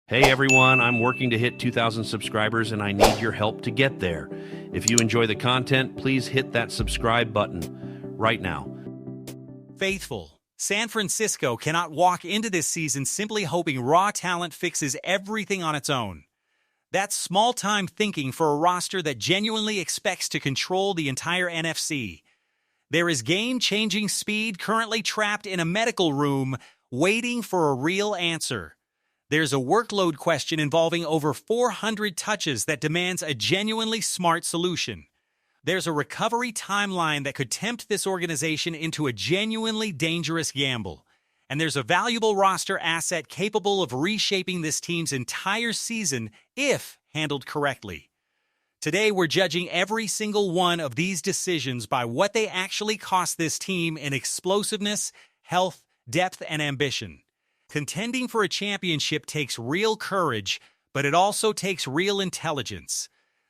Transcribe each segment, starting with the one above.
Hey everyone, I'm working to hit 2,000 subscribers and I need your help to get there. If you enjoy the content, please hit that subscribe button right now. Faithful. San Francisco cannot walk into this season simply hoping raw talent fixes everything on its own. That's small-time thinking for a roster that genuinely expects to control the entire NFC. There is game-changing speed currently trapped in a medical room, waiting for a real answer. There's a workload question involving over 400 touches that demands a genuinely smart solution. There's a recovery timeline that could tempt this organization into a genuinely dangerous gamble. And there's a valuable roster asset capable of reshaping this team's entire season if handled correctly. Today, we're judging every single one of these decisions by what they actually cost this team in explosiveness, health, depth, and ambition. Contending for a championship takes real courage, but it also takes real intelligence.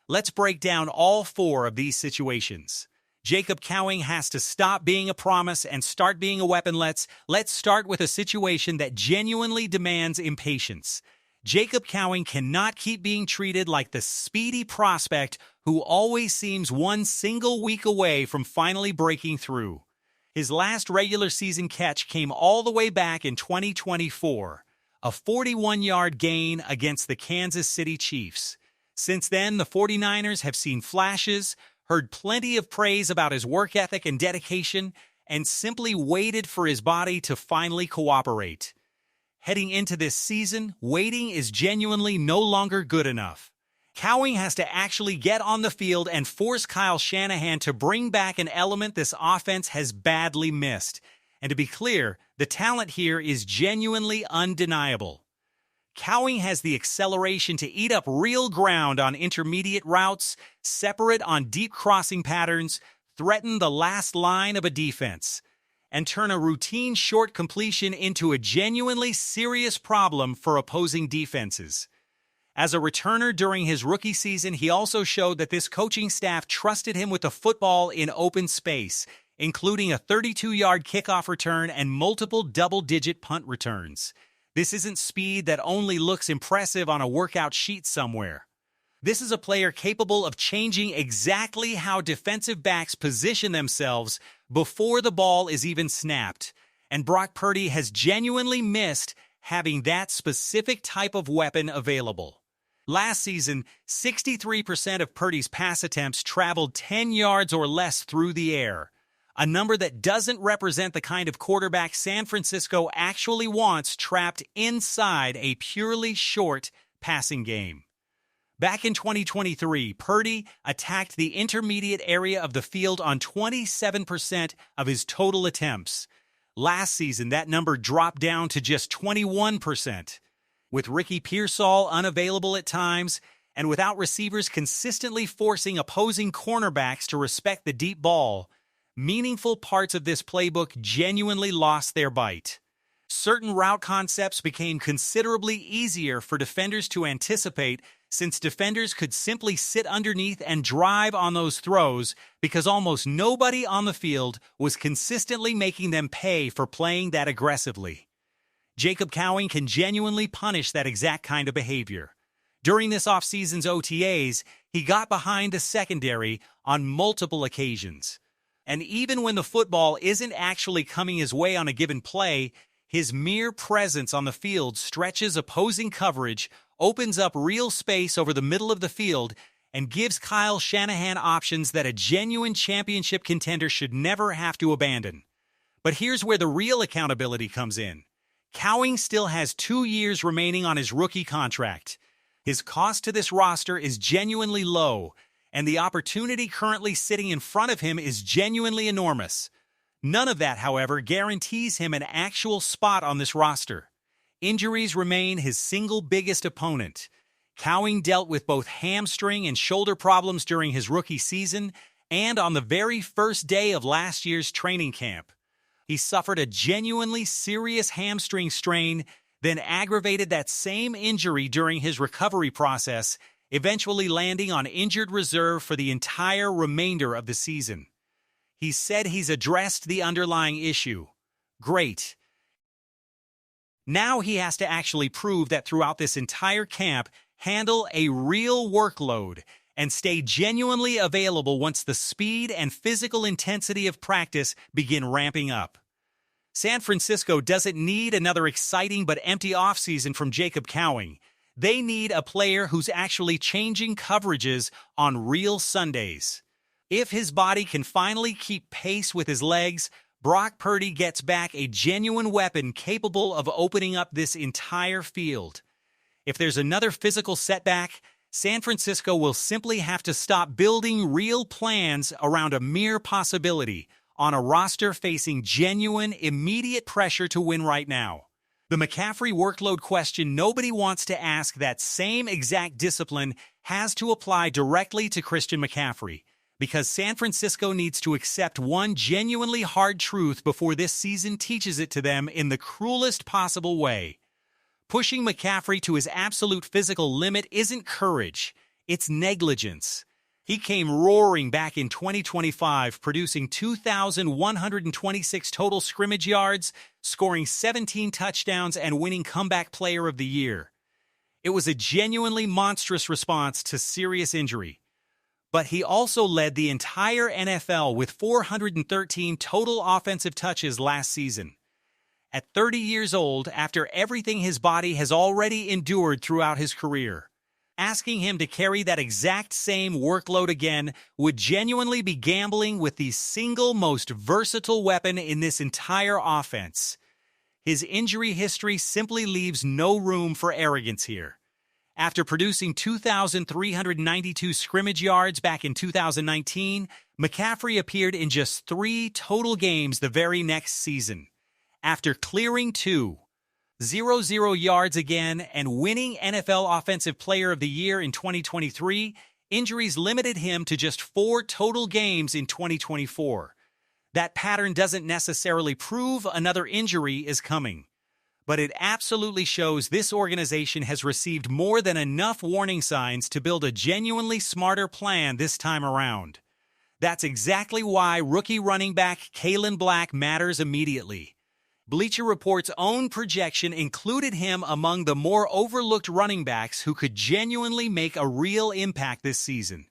Let's break down all four of these situations. Jacob Cowing has to stop being a promise and start being a weapon. Let's start with a situation that genuinely demands impatience. Jacob Cowing cannot keep being treated like the speedy prospect who always seems one single week away from finally breaking through. His last regular season catch came all the way back in 2024, a 41-yard gain against the Kansas City Chiefs. Since then, the 49ers have seen flashes, heard plenty of praise about his work ethic and dedication, and simply waited for his body to finally cooperate. Heading into this season, waiting is genuinely no longer good enough. Cowing has to actually get on the field and force Kyle Shanahan to bring back an element this offense has badly missed. And to be clear, the talent here is genuinely undeniable. Cowing has the acceleration to eat up real ground on intermediate routes, separate on deep crossing patterns, threaten the last line of a defense, and turn a routine short completion into a genuinely serious problem for opposing defenses. As a returner during his rookie season, he also showed that this coaching staff trusted him with the football in open space, including a 32-yard kickoff return and multiple double-digit punt returns. This isn't speed that only looks impressive on a workout sheet somewhere. This is a player capable of changing exactly how defensive backs position themselves before the ball is even snapped, and Brock Purdy has genuinely missed having that specific type of weapon available. Last season, 63% of Purdy's pass attempts traveled 10 yards or less through the air, a number that doesn't represent the kind of quarterback San Francisco actually wants trapped inside a purely short passing game. Back in 2023, Purdy attacked the intermediate area of the field on 27% of his total attempts. Last season, that number dropped down to just 21%. With Ricky Pearsall unavailable at times, and without receivers consistently forcing opposing cornerbacks to respect the deep ball, meaningful parts of this playbook genuinely lost their bite. Certain route concepts became considerably easier for defenders to anticipate since defenders could simply sit underneath and drive on those throws because almost nobody on the field was consistently making them pay for playing that aggressively. Jacob Cowing can genuinely punish that exact kind of behavior. During this offseason's OTAs, he got behind the secondary on multiple occasions. And even when the football isn't actually coming his way on a given play, his mere presence on the field stretches opposing coverage, opens up real space over the middle of the field, and gives Kyle Shanahan options that a genuine championship contender should never have to abandon. But here's where the real accountability comes in. Cowing still has 2 years remaining on his rookie contract. His cost to this roster is genuinely low, and the opportunity currently sitting in front of him is genuinely enormous. None of that, however, guarantees him an actual spot on this roster. Injuries remain his single biggest opponent. Cowing dealt with both hamstring and shoulder problems during his rookie season and on the very first day of last year's training camp. He suffered a genuinely serious hamstring strain, then aggravated that same injury during his recovery process, eventually landing on injured reserve for the entire remainder of the season. He said he's addressed the underlying issue. Great. Now he has to actually prove that throughout this entire camp, handle a real workload and stay genuinely available once the speed and physical intensity of practice begin ramping up. San Francisco doesn't need another exciting but empty offseason from Jacob Cowing. They need a player who's actually changing coverages on real Sundays. If his body can finally keep pace with his legs, Brock Purdy gets back a genuine weapon capable of opening up this entire field. If there's another physical setback, San Francisco will simply have to stop building real plans around a mere possibility on a roster facing genuine, immediate pressure to win right now. The McCaffrey workload question nobody wants to ask, that same exact discipline has to apply directly to Christian McCaffrey, because San Francisco needs to accept one genuinely hard truth before this season teaches it to them in the cruelest possible way. Pushing McCaffrey to his absolute physical limit isn't courage, it's negligence. He came roaring back in 2025, producing 2,126 total scrimmage yards, scoring 17 touchdowns, and winning Comeback Player of the Year. It was a genuinely monstrous response to serious injury. But he also led the entire NFL with 413 total offensive touches last season. At 30 years old, after everything his body has already endured throughout his career, asking him to carry that exact same workload again would genuinely be gambling with the single most versatile weapon in this entire offense. His injury history simply leaves no room for arrogance here. After producing 2,392 scrimmage yards back in 2019, McCaffrey appeared in just 3 total games the very next season. After clearing 2,000 yards again and winning NFL Offensive Player of the Year in 2023, injuries limited him to just 4 total games in 2024. That pattern doesn't necessarily prove another injury is coming, but it absolutely shows this organization has received more than enough warning signs to build a genuinely smarter plan this time around. That's exactly why rookie running back Kalen Black matters immediately. Bleacher Report's own projection included him among the more overlooked running backs who could genuinely make a real impact this season.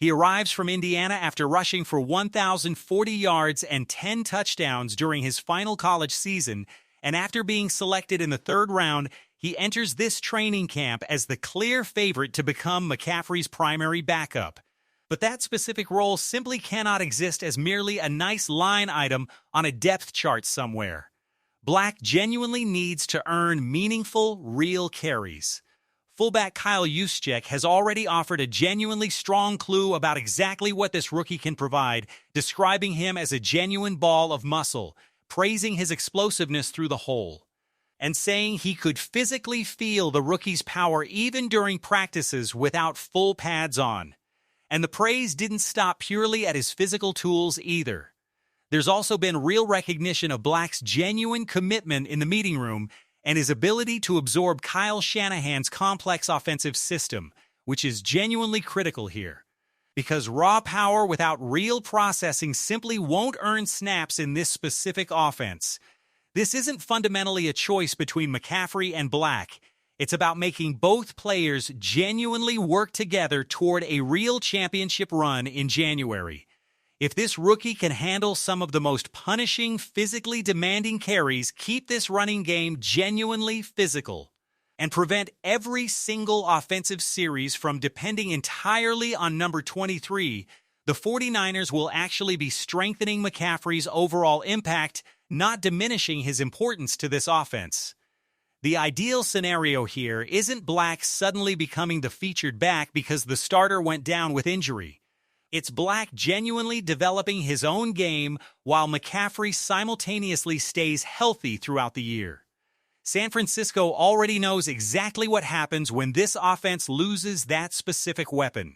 He arrives from Indiana after rushing for 1,040 yards and 10 touchdowns during his final college season, and after being selected in the 3rd round, he enters this training camp as the clear favorite to become McCaffrey's primary backup. But that specific role simply cannot exist as merely a nice line item on a depth chart somewhere. Black genuinely needs to earn meaningful, real carries. Fullback Kyle Juszczyk has already offered a genuinely strong clue about exactly what this rookie can provide, describing him as a genuine ball of muscle, praising his explosiveness through the hole, and saying he could physically feel the rookie's power even during practices without full pads on. And the praise didn't stop purely at his physical tools either. There's also been real recognition of Black's genuine commitment in the meeting room and his ability to absorb Kyle Shanahan's complex offensive system, which is genuinely critical here. Because raw power without real processing simply won't earn snaps in this specific offense. This isn't fundamentally a choice between McCaffrey and Black. It's about making both players genuinely work together toward a real championship run in January. If this rookie can handle some of the most punishing, physically demanding carries, keep this running game genuinely physical, and prevent every single offensive series from depending entirely on number 23, the 49ers will actually be strengthening McCaffrey's overall impact, not diminishing his importance to this offense. The ideal scenario here isn't Black suddenly becoming the featured back because the starter went down with injury. It's Black genuinely developing his own game while McCaffrey simultaneously stays healthy throughout the year. San Francisco already knows exactly what happens when this offense loses that specific weapon.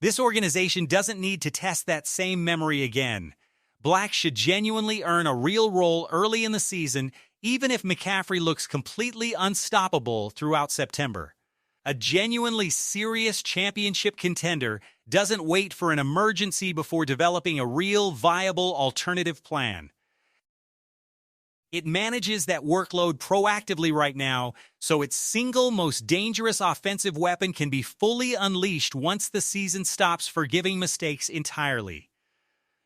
This organization doesn't need to test that same memory again. Black should genuinely earn a real role early in the season, even if McCaffrey looks completely unstoppable throughout September. A genuinely serious championship contender doesn't wait for an emergency before developing a real, viable alternative plan. It manages that workload proactively right now, so its single most dangerous offensive weapon can be fully unleashed once the season stops forgiving mistakes entirely.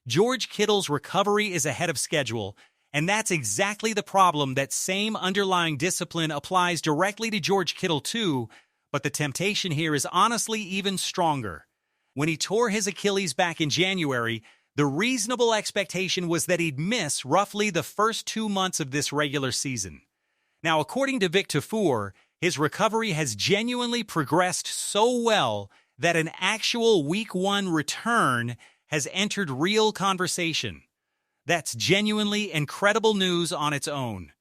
George Kittle's recovery is ahead of schedule, and that's exactly the problem. That same underlying discipline applies directly to George Kittle too, but the temptation here is honestly even stronger. When he tore his Achilles back in January, the reasonable expectation was that he'd miss roughly the first 2 months of this regular season. Now, according to Vic Tafur, his recovery has genuinely progressed so well that an actual Week 1 return has entered real conversation. That's genuinely incredible news on its own.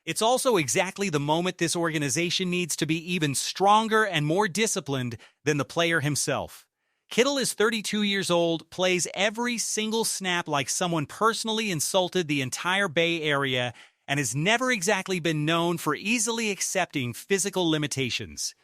It's also exactly the moment this organization needs to be even stronger and more disciplined than the player himself. Kittle is 32 years old, plays every single snap like someone personally insulted the entire Bay Area, and has never exactly been known for easily accepting physical limitations.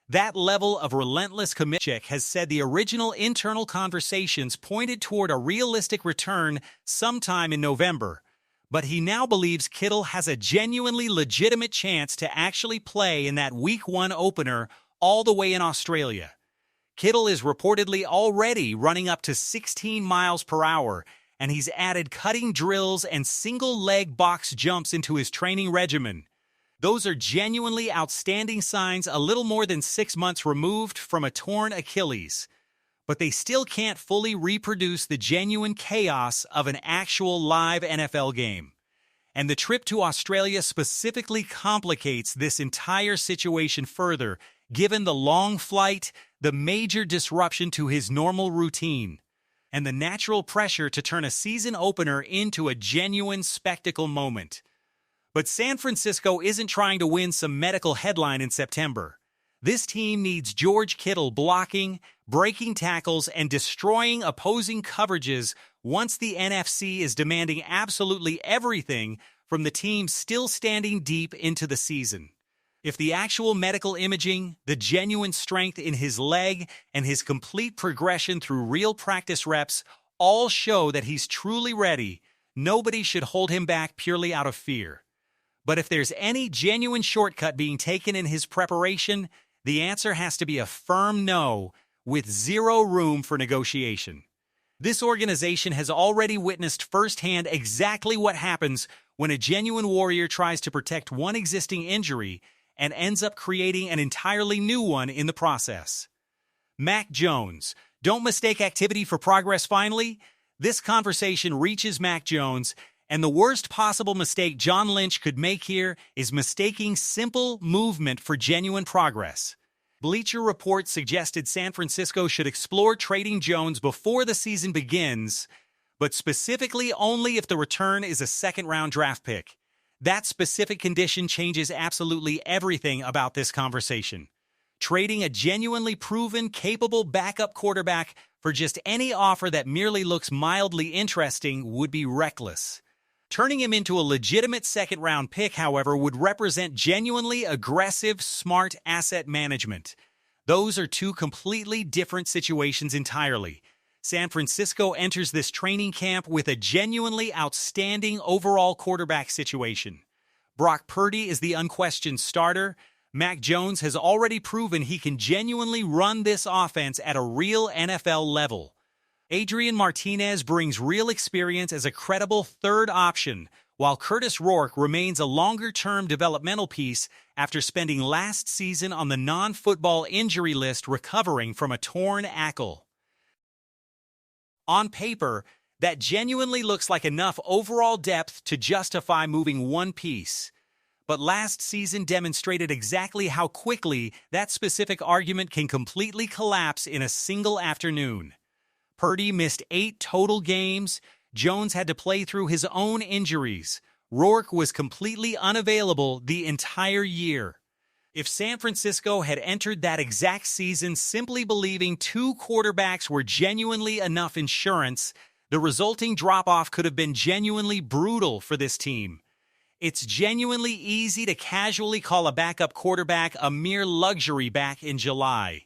That level of relentless commitment has said the original internal conversations pointed toward a realistic return sometime in November, but he now believes Kittle has a genuinely legitimate chance to actually play in that Week 1 opener all the way in Australia. Kittle is reportedly already running up to 16 miles per hour, and he's added cutting drills and single-leg box jumps into his training regimen. Those are genuinely outstanding signs a little more than 6 months removed from a torn Achilles. But they still can't fully reproduce the genuine chaos of an actual live NFL game. And the trip to Australia specifically complicates this entire situation further, given the long flight, the major disruption to his normal routine, and the natural pressure to turn a season opener into a genuine spectacle moment. But San Francisco isn't trying to win some medical headline in September. This team needs George Kittle blocking, breaking tackles, and destroying opposing coverages once the NFC is demanding absolutely everything from the team still standing deep into the season. If the actual medical imaging, the genuine strength in his leg, and his complete progression through real practice reps all show that he's truly ready, nobody should hold him back purely out of fear. But if there's any genuine shortcut being taken in his preparation, the answer has to be a firm no, with zero room for negotiation. This organization has already witnessed firsthand exactly what happens when a genuine warrior tries to protect one existing injury and ends up creating an entirely new one in the process. Mac Jones. Don't mistake activity for progress finally. This conversation reaches Mac Jones, and the worst possible mistake John Lynch could make here is mistaking simple movement for genuine progress. Bleacher Report suggested San Francisco should explore trading Jones before the season begins, but specifically only if the return is a second-round draft pick. That specific condition changes absolutely everything about this conversation. Trading a genuinely proven, capable backup quarterback for just any offer that merely looks mildly interesting would be reckless. Turning him into a legitimate second-round pick, however, would represent genuinely aggressive, smart asset management. Those are two completely different situations entirely. San Francisco enters this training camp with a genuinely outstanding overall quarterback situation. Brock Purdy is the unquestioned starter. Mac Jones has already proven he can genuinely run this offense at a real NFL level. Adrian Martinez brings real experience as a credible third option, while Curtis Rourke remains a longer-term developmental piece after spending last season on the non-football injury list recovering from a torn ankle. On paper, that genuinely looks like enough overall depth to justify moving one piece. But last season demonstrated exactly how quickly that specific argument can completely collapse in a single afternoon. Purdy missed 8 total games. Jones had to play through his own injuries. Rourke was completely unavailable the entire year. If San Francisco had entered that exact season simply believing 2 quarterbacks were genuinely enough insurance, the resulting drop-off could have been genuinely brutal for this team. It's genuinely easy to casually call a backup quarterback a mere luxury back in July.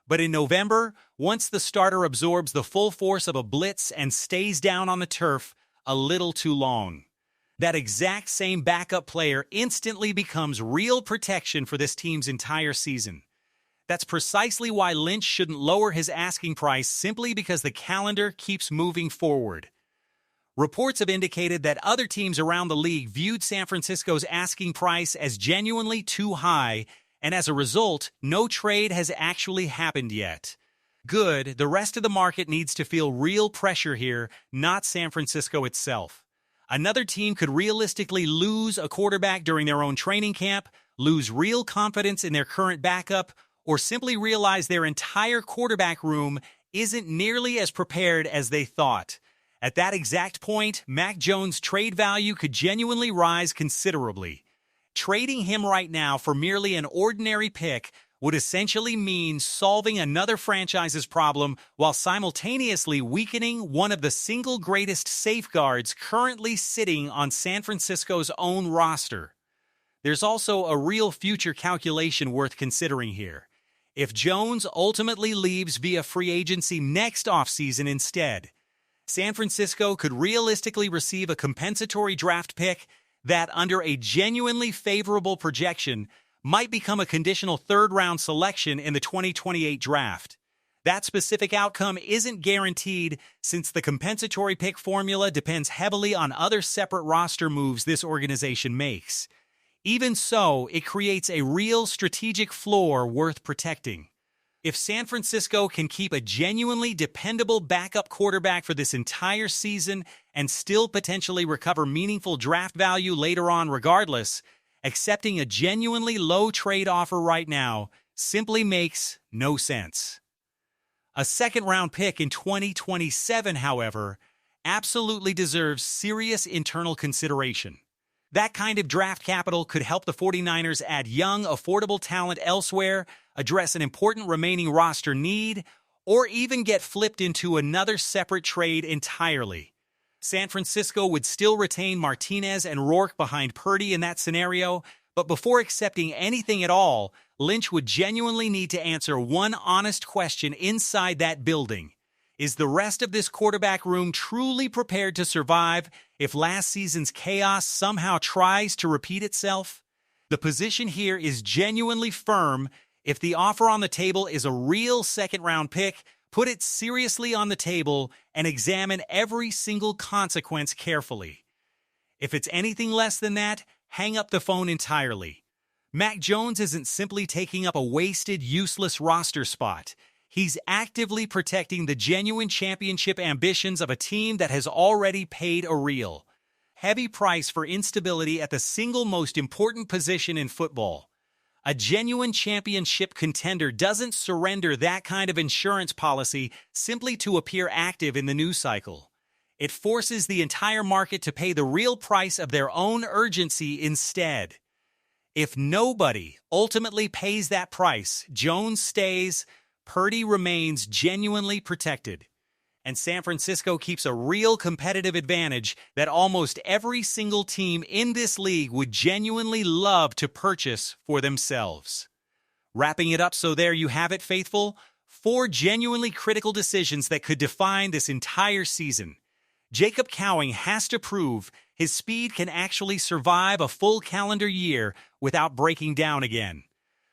But in November, once the starter absorbs the full force of a blitz and stays down on the turf a little too long. that exact same backup player instantly becomes real protection for this team's entire season. That's precisely why Lynch shouldn't lower his asking price simply because the calendar keeps moving forward. Reports have indicated that other teams around the league viewed San Francisco's asking price as genuinely too high, and as a result, no trade has actually happened yet. Good, the rest of the market needs to feel real pressure here, not San Francisco itself. Another team could realistically lose a quarterback during their own training camp, lose real confidence in their current backup, or simply realize their entire quarterback room isn't nearly as prepared as they thought. At that exact point, Mac Jones' trade value could genuinely rise considerably. Trading him right now for merely an ordinary pick would essentially mean solving another franchise's problem while simultaneously weakening one of the single greatest safeguards currently sitting on San Francisco's own roster. There's also a real future calculation worth considering here. If Jones ultimately leaves via free agency next offseason instead, San Francisco could realistically receive a compensatory draft pick that, under a genuinely favorable projection, might become a conditional third-round selection in the 2028 draft. That specific outcome isn't guaranteed since the compensatory pick formula depends heavily on other separate roster moves this organization makes. Even so, it creates a real strategic floor worth protecting. If San Francisco can keep a genuinely dependable backup quarterback for this entire season and still potentially recover meaningful draft value later on regardless, accepting a genuinely low trade offer right now simply makes no sense. A second-round pick in 2027, however, absolutely deserves serious internal consideration. That kind of draft capital could help the 49ers add young, affordable talent elsewhere, address an important remaining roster need, or even get flipped into another separate trade entirely. San Francisco would still retain Martinez and Rourke behind Purdy in that scenario, but before accepting anything at all, Lynch would genuinely need to answer one honest question inside that building. Is the rest of this quarterback room truly prepared to survive if last season's chaos somehow tries to repeat itself? The position here is genuinely firm. If the offer on the table is a real second-round pick, put it seriously on the table and examine every single consequence carefully. If it's anything less than that, hang up the phone entirely. Mac Jones isn't simply taking up a wasted, useless roster spot. He's actively protecting the genuine championship ambitions of a team that has already paid a real heavy price for instability at the single most important position in football. A genuine championship contender doesn't surrender that kind of insurance policy simply to appear active in the news cycle. It forces the entire market to pay the real price of their own urgency instead. If nobody ultimately pays that price, Jones stays, Purdy remains genuinely protected, and San Francisco keeps a real competitive advantage that almost every single team in this league would genuinely love to purchase for themselves. Wrapping it up, so there you have it, faithful. 4 genuinely critical decisions that could define this entire season. Jacob Cowing has to prove his speed can actually survive a full calendar year without breaking down again.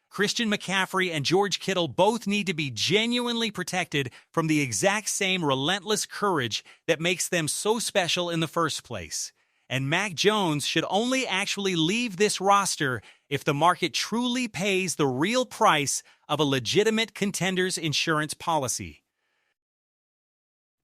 Christian McCaffrey and George Kittle both need to be genuinely protected from the exact same relentless courage that makes them so special in the first place. And Mac Jones should only actually leave this roster if the market truly pays the real price of a legitimate contender's insurance policy.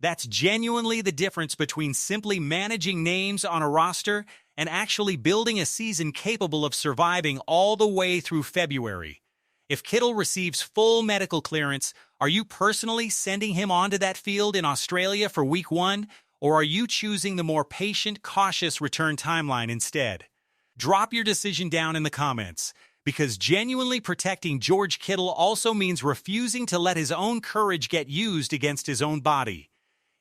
That's genuinely the difference between simply managing names on a roster and actually building a season capable of surviving all the way through February. If Kittle receives full medical clearance, are you personally sending him onto that field in Australia for Week 1, or are you choosing the more patient, cautious return timeline instead? Drop your decision down in the comments, because genuinely protecting George Kittle also means refusing to let his own courage get used against his own body.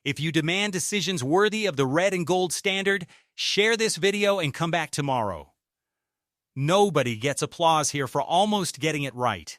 If you demand decisions worthy of the red and gold standard, share this video and come back tomorrow. Nobody gets applause here for almost getting it right.